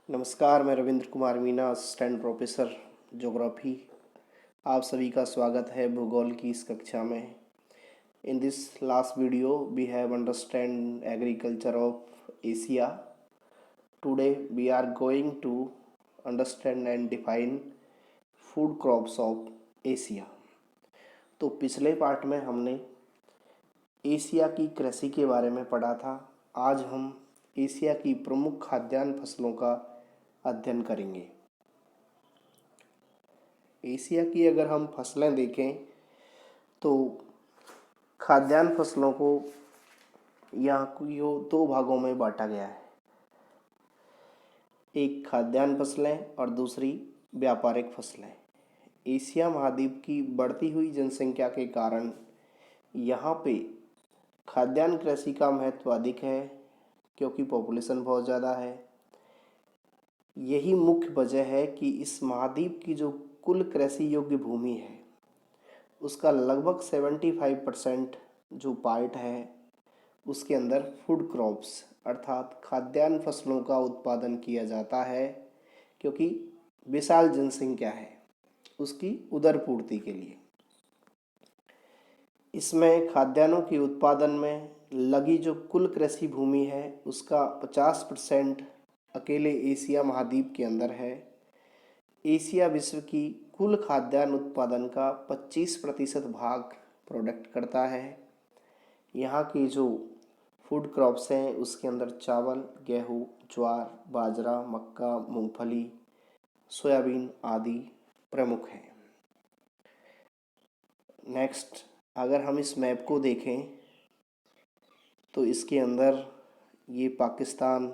नमस्कार, मैं Ravindra Kumar Meena, assistant professor geography. आप सभी का स्वागत है भूगोल की इस कक्षा में। In this last video we have understand agriculture of Asia. Today we are going to understand and define food crops of Asia. तो पिछले पार्ट में हमने एशिया की कृषि के बारे में पढ़ा था। आज हम एशिया की प्रमुख खाद्यान्न फसलों का अध्ययन करेंगे। एशिया की अगर हम फसलें देखें तो खाद्यान्न फसलों को यहाँ की दो भागों में बांटा गया है। एक खाद्यान्न फसलें और दूसरी व्यापारिक फसलें। एशिया महाद्वीप की बढ़ती हुई जनसंख्या के कारण यहाँ पे खाद्यान्न कृषि का महत्व अधिक है, क्योंकि पॉपुलेशन बहुत ज़्यादा है। यही मुख्य वजह है कि इस महाद्वीप की जो कुल कृषि योग्य भूमि है उसका लगभग 75% जो पार्ट है उसके अंदर फूड क्रॉप्स अर्थात खाद्यान्न फसलों का उत्पादन किया जाता है, क्योंकि विशाल जनसंख्या है उसकी उदर पूर्ति के लिए। इसमें खाद्यान्नों के उत्पादन में लगी जो कुल कृषि भूमि है उसका 50% अकेले एशिया महाद्वीप के अंदर है। एशिया विश्व की कुल खाद्यान्न उत्पादन का 25% भाग प्रोडक्ट करता है। यहाँ की जो फूड क्रॉप्स हैं उसके अंदर चावल, गेहूँ, ज्वार, बाजरा, मक्का, मूंगफली, सोयाबीन आदि प्रमुख हैं। नेक्स्ट, अगर हम इस मैप को देखें तो इसके अंदर ये Pakistan,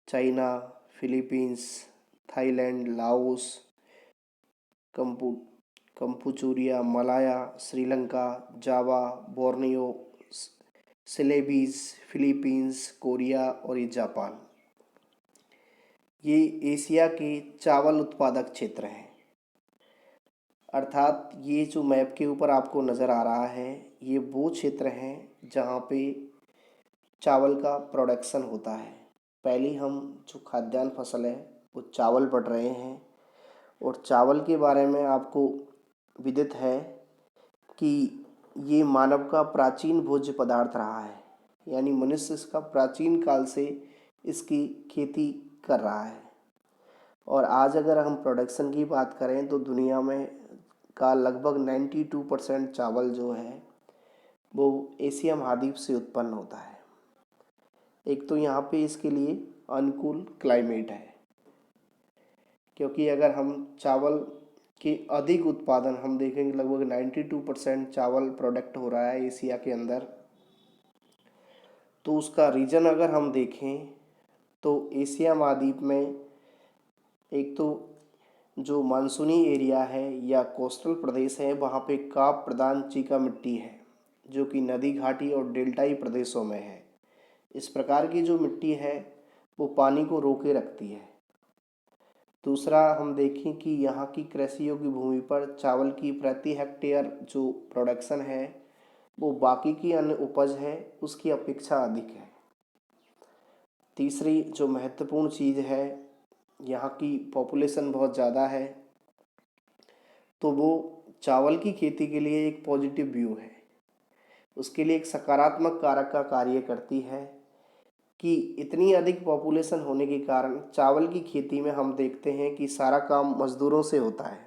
China, Philippines, Thailand, Laos, Kampuchea, Malaya, Sri Lanka, Java, Borneo, Celebes, Philippines, Korea और ये जापान, ये एशिया के चावल उत्पादक क्षेत्र हैं। अर्थात ये जो मैप के ऊपर आपको नज़र आ रहा है ये वो क्षेत्र हैं जहाँ पे चावल का प्रोडक्शन होता है। पहले हम जो खाद्यान्न फसल है वो चावल पढ़ रहे हैं, और चावल के बारे में आपको विदित है कि ये मानव का प्राचीन भोज्य पदार्थ रहा है, यानी मनुष्य इसका प्राचीन काल से इसकी खेती कर रहा है। और आज अगर हम प्रोडक्शन की बात करें तो दुनिया में का लगभग 92% चावल जो है वो एशिया महाद्वीप से उत्पन्न होता है। एक तो यहाँ पे इसके लिए अनुकूल क्लाइमेट है, क्योंकि अगर हम चावल के अधिक उत्पादन हम देखेंगे, लगभग 92% चावल प्रोडक्ट हो रहा है एशिया के अंदर। तो उसका रीजन अगर हम देखें तो एशिया महाद्वीप में एक तो जो मानसूनी एरिया है या कोस्टल प्रदेश है वहाँ पे काप प्रधान चीका मिट्टी है, जो कि नदी घाटी और डेल्टाई प्रदेशों में है। इस प्रकार की जो मिट्टी है वो पानी को रोके रखती है। दूसरा, हम देखें कि यहाँ की कृषि योग्य भूमि पर चावल की प्रति हेक्टेयर जो प्रोडक्शन है वो बाकी की अन्य उपज है उसकी अपेक्षा अधिक है। तीसरी जो महत्वपूर्ण चीज़ है, यहाँ की पॉपुलेशन बहुत ज़्यादा है, तो वो चावल की खेती के लिए एक पॉजिटिव व्यू है, उसके लिए एक सकारात्मक कारक का कार्य करती है कि इतनी अधिक पॉपुलेशन होने के कारण चावल की खेती में हम देखते हैं कि सारा काम मज़दूरों से होता है।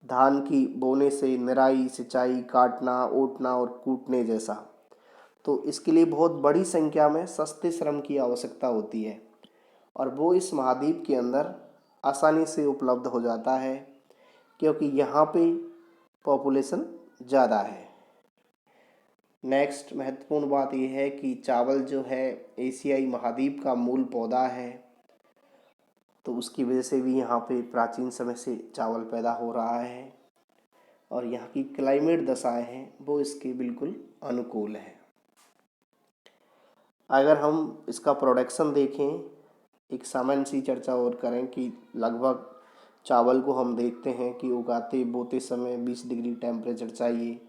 धान की बोने से निराई, सिंचाई, काटना, ओटना और कूटने जैसा। तो इसके लिए बहुत बड़ी संख्या में सस्ते श्रम की आवश्यकता होती है, और वो इस महाद्वीप के अंदर आसानी से उपलब्ध हो जाता है, क्योंकि यहाँ पे पॉपुलेशन ज़्यादा है। नेक्स्ट महत्वपूर्ण बात यह है कि चावल जो है एशियाई महाद्वीप का मूल पौधा है, तो उसकी वजह से भी यहाँ पे प्राचीन समय से चावल पैदा हो रहा है, और यहाँ की क्लाइमेट दशाएं हैं वो इसके बिल्कुल अनुकूल है। अगर हम इसका प्रोडक्शन देखें, एक सामान्य सी चर्चा और करें कि लगभग चावल को हम देखते हैं कि उगाते बोते समय 20 डिग्री टेम्परेचर चाहिए,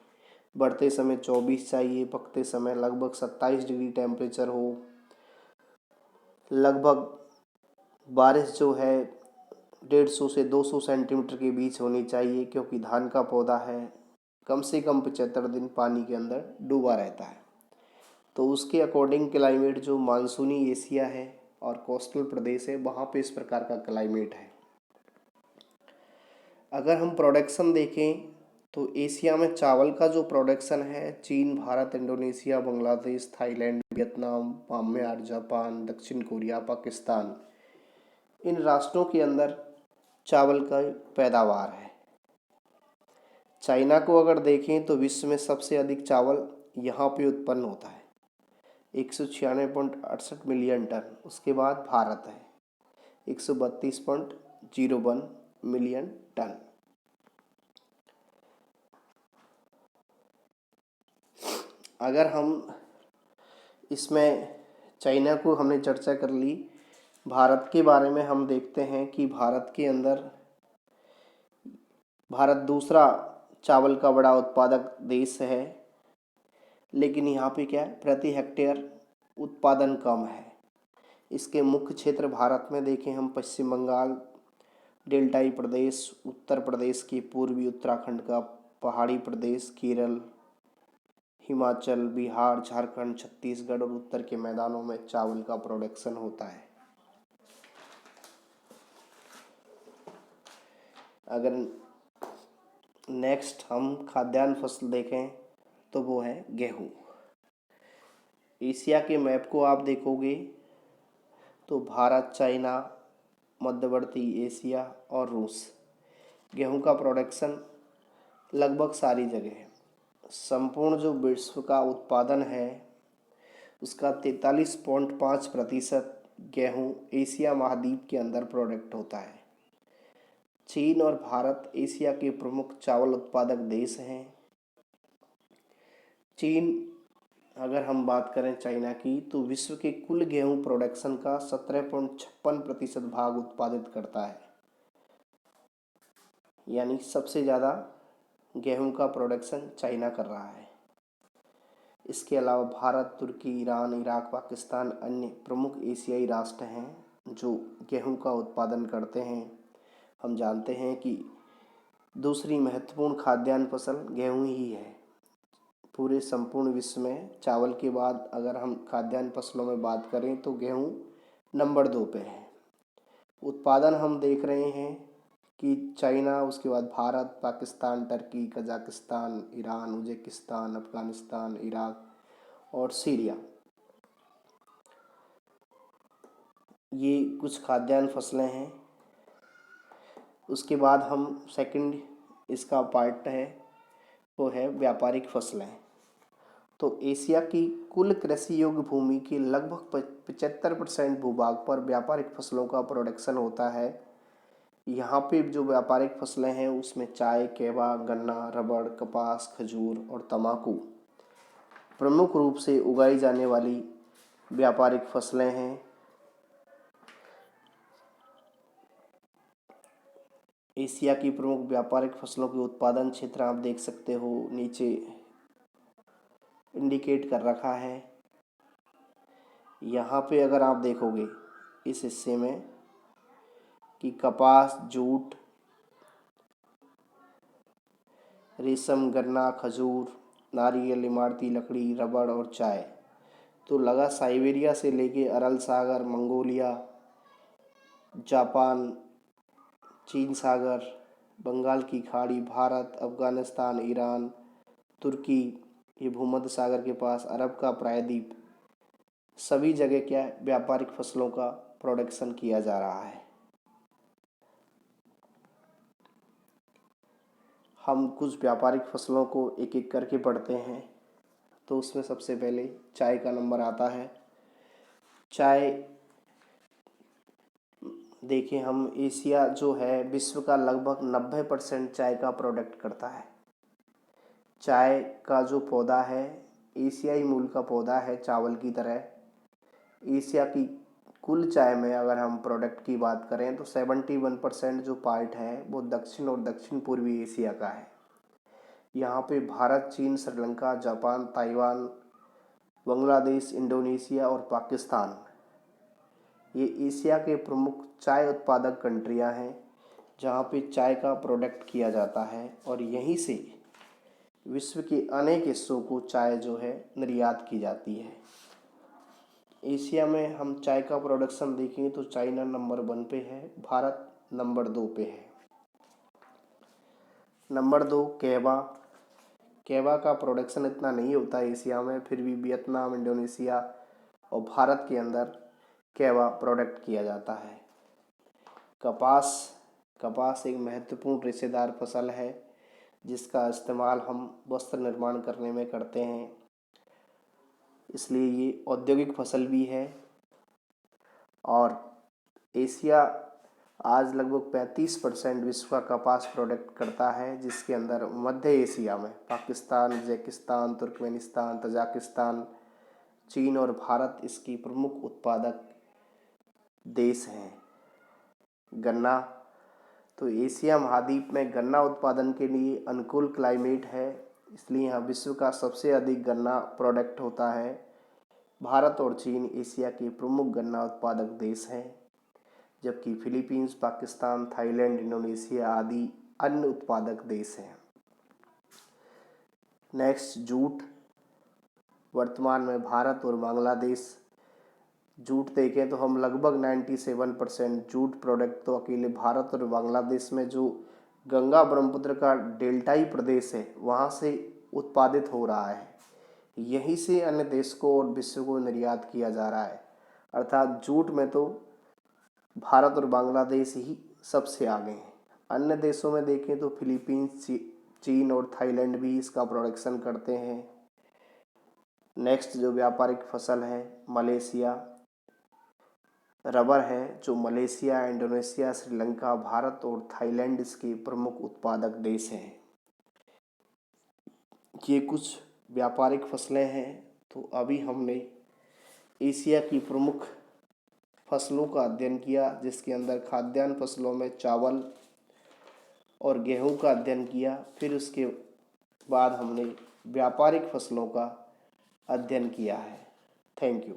बढ़ते समय 24 चाहिए, पकते समय लगभग 27 डिग्री टेम्परेचर हो, लगभग बारिश जो है 150 से 200 सेंटीमीटर के बीच होनी चाहिए, क्योंकि धान का पौधा है कम से कम 75 दिन पानी के अंदर डूबा रहता है। तो उसके अकॉर्डिंग क्लाइमेट जो मानसूनी एशिया है और कोस्टल प्रदेश है, वहाँ पे इस प्रकार का क्लाइमेट है। अगर हम प्रोडक्शन देखें तो एशिया में चावल का जो प्रोडक्शन है, चीन, Bharat, Indonesia, Bangladesh, Thailand, Vietnam, Myanmar, Japan, दक्षिण कोरिया, पाकिस्तान, इन राष्ट्रों के अंदर चावल का पैदावार है। चाइना को अगर देखें तो विश्व में सबसे अधिक चावल यहाँ पे उत्पन्न होता है, 196.68 मिलियन टन। उसके बाद भारत है 132.01 मिलियन टन। अगर हम इसमें चाइना को हमने चर्चा कर ली, भारत के बारे में हम देखते हैं कि भारत के अंदर भारत दूसरा चावल का बड़ा उत्पादक देश है, लेकिन यहाँ पे क्या है, प्रति हेक्टेयर उत्पादन कम है। इसके मुख्य क्षेत्र भारत में देखें हम, पश्चिम बंगाल, डेल्टाई प्रदेश, उत्तर प्रदेश की पूर्वी उत्तराखंड का पहाड़ी प्रदेश, केरल, हिमाचल, बिहार, झारखंड, छत्तीसगढ़ और उत्तर के मैदानों में चावल का प्रोडक्शन होता है। अगर नेक्स्ट हम खाद्यान्न फसल देखें तो वो है गेहूँ। एशिया के मैप को आप देखोगे तो भारत, चाइना, मध्यवर्ती एशिया और रूस, गेहूं का प्रोडक्शन लगभग सारी जगह है। संपूर्ण जो विश्व का उत्पादन है उसका 43.5% गेहूं एशिया महाद्वीप के अंदर प्रोडक्ट होता है। चीन और भारत एशिया के प्रमुख चावल उत्पादक देश हैं। चीन, अगर हम बात करें चाइना की, तो विश्व के कुल गेहूं प्रोडक्शन का 17.56% भाग उत्पादित करता है, यानी सबसे ज़्यादा गेहूं का प्रोडक्शन चाइना कर रहा है। इसके अलावा भारत, तुर्की, ईरान, इराक, पाकिस्तान अन्य प्रमुख एशियाई राष्ट्र हैं जो गेहूं का उत्पादन करते हैं। हम जानते हैं कि दूसरी महत्वपूर्ण खाद्यान्न फसल गेहूं ही है। पूरे संपूर्ण विश्व में चावल के बाद अगर हम खाद्यान्न फसलों में बात करें तो गेहूं नंबर 2 पे है। उत्पादन हम देख रहे हैं कि चाइना, उसके बाद Bharat, Pakistan, Turkey, Kazakhstan, Iran, Uzbekistan, Afghanistan, Iraq और सीरिया, ये कुछ खाद्यान्न फसलें हैं। उसके बाद हम सेकंड इसका पार्ट है वो है व्यापारिक फसलें। तो एशिया की कुल कृषि योग्य भूमि के लगभग 75% भूभाग पर व्यापारिक फसलों का प्रोडक्शन होता है। यहाँ पे जो व्यापारिक फसलें हैं उसमें चाय, केवा, गन्ना, रबड़, कपास, खजूर और तंबाकू प्रमुख रूप से उगाई जाने वाली व्यापारिक फसलें हैं। एशिया की प्रमुख व्यापारिक फसलों के उत्पादन क्षेत्र आप देख सकते हो, नीचे इंडिकेट कर रखा है। यहाँ पे अगर आप देखोगे इस हिस्से में कि कपास, जूट, रेशम, गन्ना, खजूर, नारियल, इमारती लकड़ी, रबड़ और चाय, तो लगा साइबेरिया से लेके अरल सागर, मंगोलिया, जापान, चीन सागर, बंगाल की खाड़ी, भारत, अफगानिस्तान, ईरान, तुर्की, ये भूमध्य सागर के पास, अरब का प्रायद्वीप, सभी जगह क्या है, व्यापारिक फसलों का प्रोडक्शन किया जा रहा है। हम कुछ व्यापारिक फसलों को एक एक करके पढ़ते हैं। तो उसमें सबसे पहले चाय का नंबर आता है। चाय देखिए हम, एशिया जो है विश्व का लगभग 90% चाय का प्रोडक्ट करता है। चाय का जो पौधा है एशियाई मूल का पौधा है, चावल की तरह। एशिया की कुल चाय में अगर हम प्रोडक्ट की बात करें तो 71% जो पार्ट है वो दक्षिण और दक्षिण पूर्वी एशिया का है। यहाँ पे भारत, चीन, Sri Lanka, Japan, Taiwan, Bangladesh, Indonesia और पाकिस्तान, ये एशिया के प्रमुख चाय उत्पादक कंट्रियां हैं जहाँ पे चाय का प्रोडक्ट किया जाता है और यहीं से विश्व के अनेक हिस्सों को चाय जो है निर्यात की जाती है। एशिया में हम चाय का प्रोडक्शन देखें तो चाइना नंबर 1 पे है, भारत नंबर 2 पे है। नंबर 2 कहवा। कहवा का प्रोडक्शन इतना नहीं होता है एशिया में, फिर भी वियतनाम, इंडोनेशिया और भारत के अंदर कहवा प्रोडक्ट किया जाता है। कपास। कपास एक महत्वपूर्ण रेशेदार फसल है जिसका इस्तेमाल हम वस्त्र निर्माण करने में करते हैं, इसलिए ये औद्योगिक फसल भी है। और एशिया आज लगभग 35% विश्व का कपास प्रोडक्ट करता है, जिसके अंदर मध्य एशिया में पाकिस्तान, उज्बेकिस्तान, तुर्कमेनिस्तान, तजाकिस्तान, चीन और भारत इसकी प्रमुख उत्पादक देश हैं। गन्ना। तो एशिया महाद्वीप में गन्ना उत्पादन के लिए अनुकूल क्लाइमेट है, इसलिए यहाँ विश्व का सबसे अधिक गन्ना प्रोडक्ट होता है। भारत और चीन एशिया के प्रमुख गन्ना उत्पादक देश हैं, जबकि फिलीपींस, पाकिस्तान, थाईलैंड, इंडोनेशिया आदि अन्य उत्पादक देश हैं। Next, jute. वर्तमान में भारत और बांग्लादेश, जूट देखें तो हम लगभग 97% जूट प्रोडक्ट तो अकेले भारत और बांग्लादेश में जो गंगा ब्रह्मपुत्र का डेल्टाई प्रदेश है वहाँ से उत्पादित हो रहा है। यहीं से अन्य देश को और विश्व को निर्यात किया जा रहा है। अर्थात जूट में तो भारत और बांग्लादेश ही सबसे आगे हैं। अन्य देशों में देखें तो फिलीपींस, चीन और थाईलैंड भी इसका प्रोडक्शन करते हैं। नेक्स्ट जो व्यापारिक फसल है मलेशिया। रबर है जो मलेशिया, इंडोनेशिया, श्रीलंका, भारत और थाईलैंड इसके प्रमुख उत्पादक देश हैं। ये कुछ व्यापारिक फसलें हैं। तो अभी हमने एशिया की प्रमुख फसलों का अध्ययन किया, जिसके अंदर खाद्यान्न फसलों में चावल और गेहूं का अध्ययन किया। फिर उसके बाद हमने व्यापारिक फसलों का अध्ययन किया है। Thank you.